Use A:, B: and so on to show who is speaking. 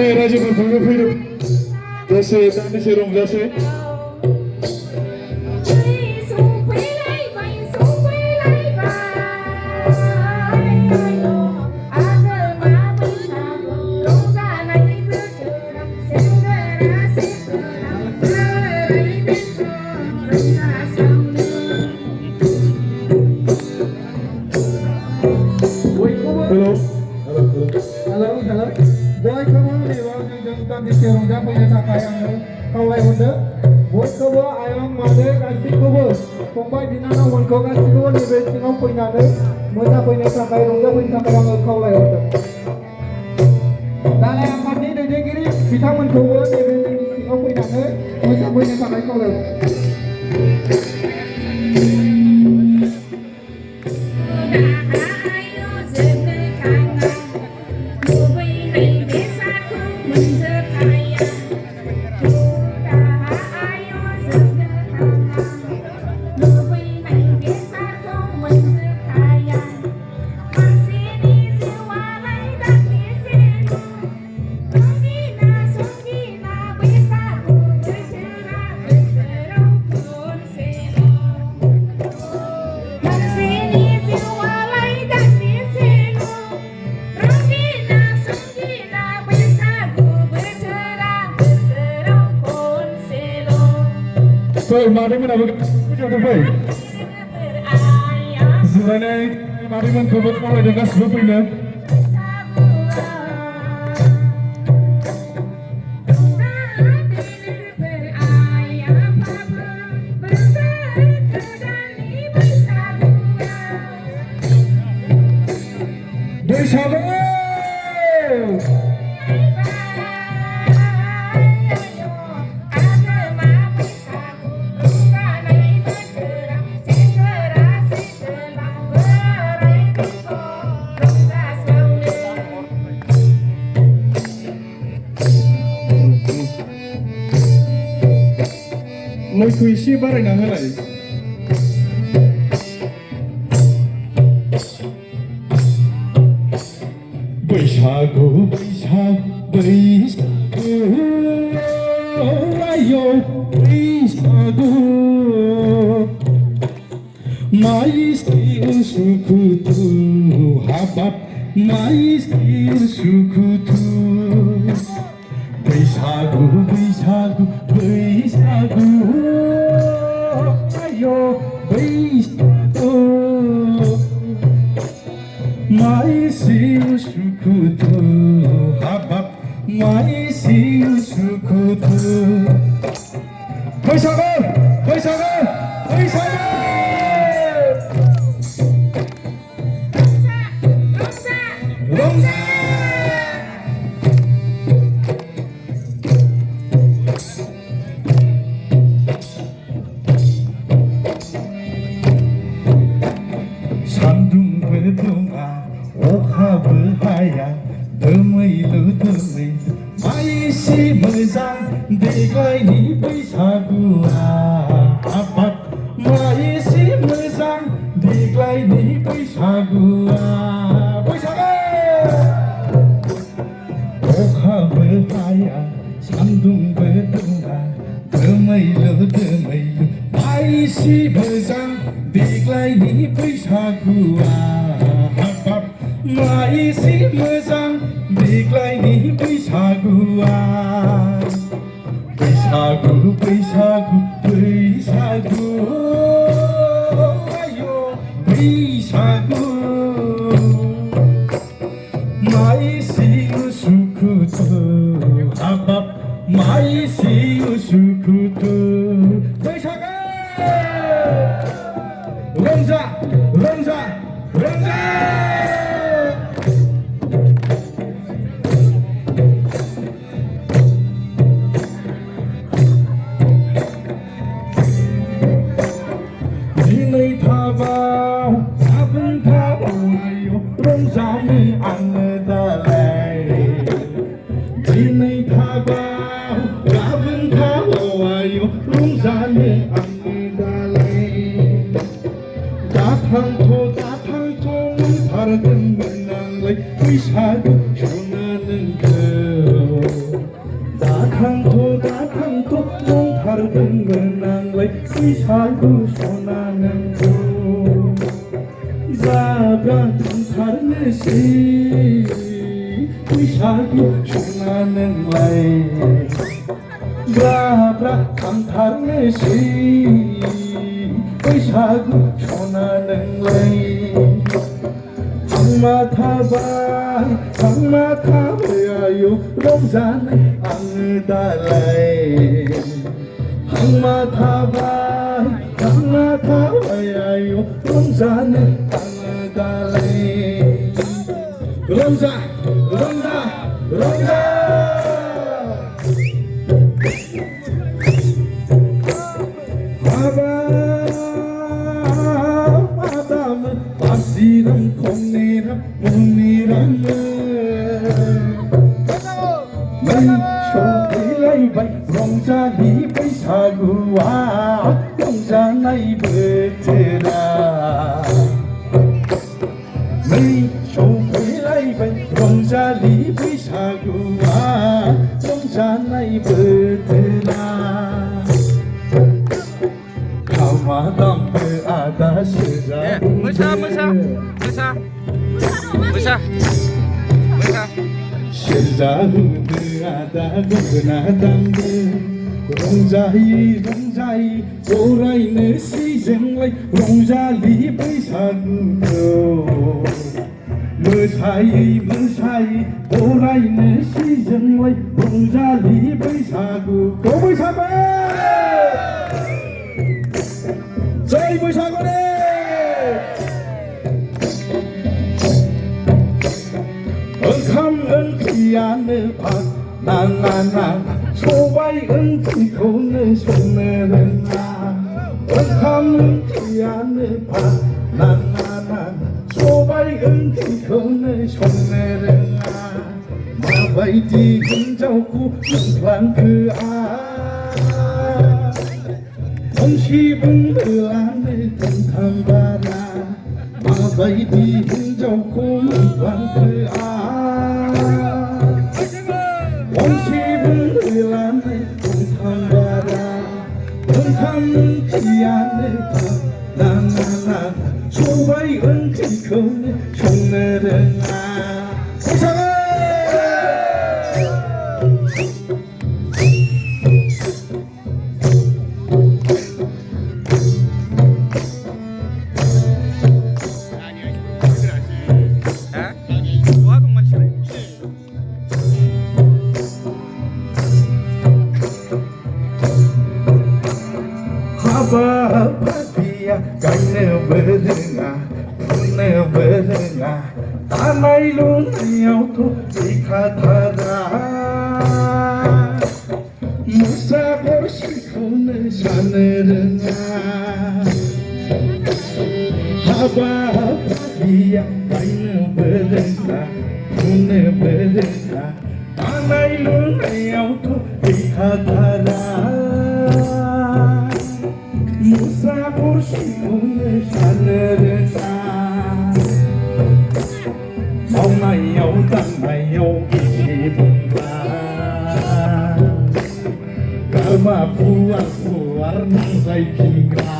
A: Baik Raja berpuluh hidup Rasa tak ada serong rasa
B: Halo. Boy kamu nih bang jengtan di serong jam punya takayang kau lagi udah. Boy kamu ayam made kasih kamu. Pembai di nana wan kau kasih kamu nih besi kamu punya deh. Mereka punya takayang jam punya takayang kau lagi udah. Dalam yang tadi dari kiri kita mencoba nih besi kamu punya deh. Mereka punya takayang kau lagi. Baik, mari menabur jatuh baik. Sebenarnya mari mencoba mulai dengan sebab ini. Bersama. मैखौ एसे बारायना होलाय बैसागु आयौ बैसागु माइस्टिल सुखुथु हाबाब माइस्टिल सुखुथु बैसागु आयौ बैसागु माइस्टिल सुखुथु हाबाब माइस्टिल सुखुथु बैसागु रंजा सान्दुंबो दुङा अखाबो हाया दोमैलु मा एसे मोजां देग्लायनि बैसागुआ हाबाब मा एसे मोजां देग्लायनि बैसागुआ अखाबो हाया सान्दुंबो दुङा दोमैलु मा एसे मोजां देग्लायनि बैसागुआ हाबाब मा एसे मोजां देग्लायनि बैसागुआ बैसागु आयौ बैसागु मा एसे उसुखुथु हाबाब मा एसे उसुखुथु बैसागु रंजा दिनै थाबाव गाबोन थाबाव रंजानो आङो दालाय दिनै थाबाव गाबोन थाबाव रंजानो आङो दालाय दाथांथ' मोनथारगोन नांलाय बैसागु सना नोंखौ
C: 또 다른 menanglai Isaku sonananku Zabra tangtarne si Isaku sonananglai Zabra tangtarne si Isaku sonananglai Angmatabai ayo romzanai ang dalai Angmatabai ayo romzanai ang dalai Romza Pasiram koniram muniram Mai shoilai bai rongja li bai sagua rongja nai betera Mai shoilai bai rongja li bai sagua rongja nai betera Kamadam berada sejauh Sejauh berada kebenaran Rongjai Orai nasi jenglai Rongjali Baisagu Mesai Orai nasi jenglai Rongjali Baisagu Kau Baisagu Jai Baisagu Engkam engkiane pak Nana Sobai engkikone sonerena Engkam engkiane pak Nana Sobai engkikone sonerena Mabaidi hinjauku mengklangke Mengshibung belane tentang bara Mabaidi hinjauku mengklangke Mengshibung belane tentang bara Tentang kiane Nana Sobai engkikone sonerena Dia kena berengah tanai lunyau tu dikatara musa bersikune sana rengah dia kena berengah tanai lunyau tu dikatara Musa bersikune sana rengah Mau ngayau dan ngayau isi bengkak Karma puar nang sai kira